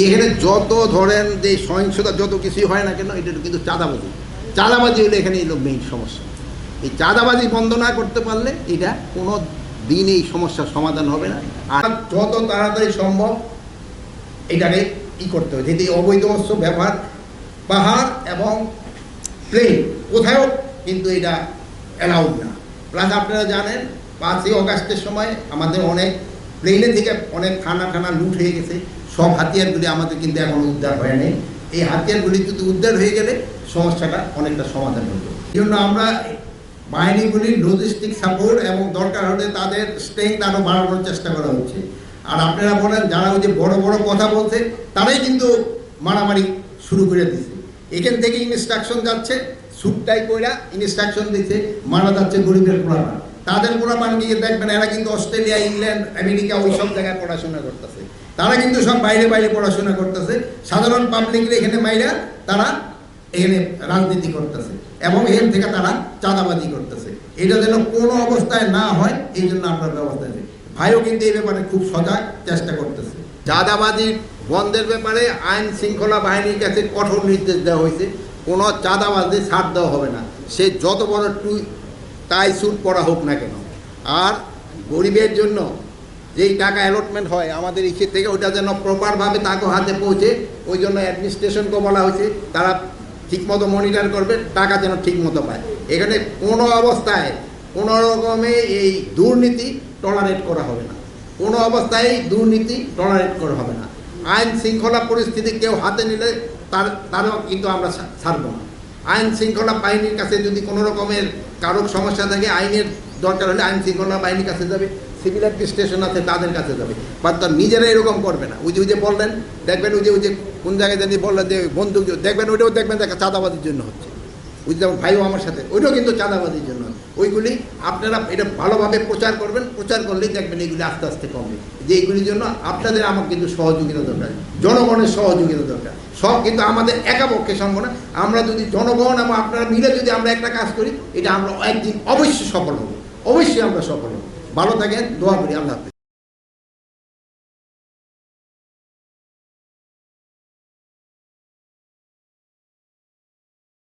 এখানে যত ধরেন যে সহিংসতা যত কিছুই হয় না কেন, এটা কিন্তু চাঁদাবাজি হলো এখানে এলো মেইন সমস্যা। এই চাঁদাবাজি বন্ধ না করতে পারলে এটা কোনো দিন এই সমস্যার সমাধান হবে না। আর যত তাড়াতাড়ি সম্ভব এটাকে করতে হবে, যেটি অবৈধ অস্ত্র ব্যবহার পাহাড় এবং প্লেন কোথাও কিন্তু এটা অ্যালাউড না। প্লাস আপনারা জানেন 5ই অগাস্টের সময় আমাদের অনেক প্লেনে থেকে অনেক থানা লুট হয়ে গেছে। সব হাতিয়ারগুলি আমাদের কিন্তু এখনো উদ্ধার হয়নি। এই হাতিয়ারগুলি যদি উদ্ধার হয়ে গেলে সমস্যাটা অনেকটা সমাধান হতো। এই জন্য আমরা বাহিনীগুলির লজিস্টিক সাপোর্ট এবং দরকার হলে তাদের স্ট্রেংথ আরও বাড়ানোর চেষ্টা করা হচ্ছে। আর আপনারা বলেন যারা ওই যে বড় বড় কথা বলছে তারাই কিন্তু মারামারি শুরু করে দিচ্ছে। এখান থেকে ইনস্ট্রাকশন যাচ্ছে, সুটটাই কইরা ইনস্ট্রাকশন দিচ্ছে, মারা যাচ্ছে গরিবের পোলাপান। তাদের পোলাপান গিয়ে দেখবেন এরা কিন্তু অস্ট্রেলিয়া, ইংল্যান্ড, আমেরিকা ওই সব জায়গায় পড়াশোনা করতেছে। তারা কিন্তু সব বাইরে পড়াশোনা করতেছে। সাধারণ পাবলিকের এখানে মাইরা তারা এখানে রাজনীতি করতেছে এবং এখান থেকে তারা চাঁদাবাজি করতেছে। এটা যেন কোনো অবস্থায় না হয় এই জন্য আমরা ব্যবস্থা নিই। ভাইও কিন্তু এই ব্যাপারে খুব সজাগ চেষ্টা করতেছে। চাঁদাবাজি বন্ধের ব্যাপারে আইন শৃঙ্খলা বাহিনীর কাছে কঠোর নির্দেশ দেওয়া হয়েছে। কোনো চাঁদাবাজি ছাড় দেওয়া হবে না, সে যত বড় তাই স্যুট পরা হোক না কেন। আর গরিবের জন্য যেই টাকা অ্যালটমেন্ট হয় আমাদের ইচ্ছে থেকে ওইটা যেন প্রপারভাবে তাকে হাতে পৌঁছে, ওই জন্য অ্যাডমিনিস্ট্রেশনকে বলা হয়েছে তারা ঠিকমতো মনিটর করবে, টাকা যেন ঠিকমতো পায়। এখানে কোনো অবস্থায় কোনো রকমে এই দুর্নীতি টলারেট করা হবে না, কোনো অবস্থায় দুর্নীতি টলারেট করা হবে না। আইন শৃঙ্খলা পরিস্থিতি কেউ হাতে নিলে তারও কিন্তু আমরা ছাড়ব না। আইন শৃঙ্খলা বাহিনীর কাছে যদি কোনো রকমের কারো সমস্যা থাকে, আইনের দরকার হলে আইন শৃঙ্খলা বাহিনীর কাছে যাবে, সিভিল অ্যাডমিনিস্ট্রেশন আছে তাদের কাছে যাবে। বা তার নিজেরা এরকম করবে না। ওই যে বললেন, দেখবেন ওই যে কোন জায়গায় জানি বললেন যে বন্দুক, দেখবেন ওইটাও দেখবেন দেখা চাঁদাবাজির জন্য হচ্ছে। ওই যে ভাইও আমার সাথে, ওইটাও কিন্তু চাঁদাবাজির জন্য। ওইগুলি আপনারা এটা ভালোভাবে প্রচার করবেন, প্রচার করলেই দেখবেন এইগুলি আস্তে আস্তে কমবে। যে এইগুলির জন্য আপনাদের আমার কিন্তু সহযোগিতা দরকার, জনগণের সহযোগিতা দরকার। সব কিন্তু আমাদের একা পক্ষে সম্ভব না। আমরা যদি জনগণ এবং আপনারা মিলে যদি আমরা একটা কাজ করি, এটা আমরা একদিন অবশ্যই সফল হব, অবশ্যই আমরা সফল হব। ভালো থাকেন, দোয়া করি। আল্লাহ হাফেজ।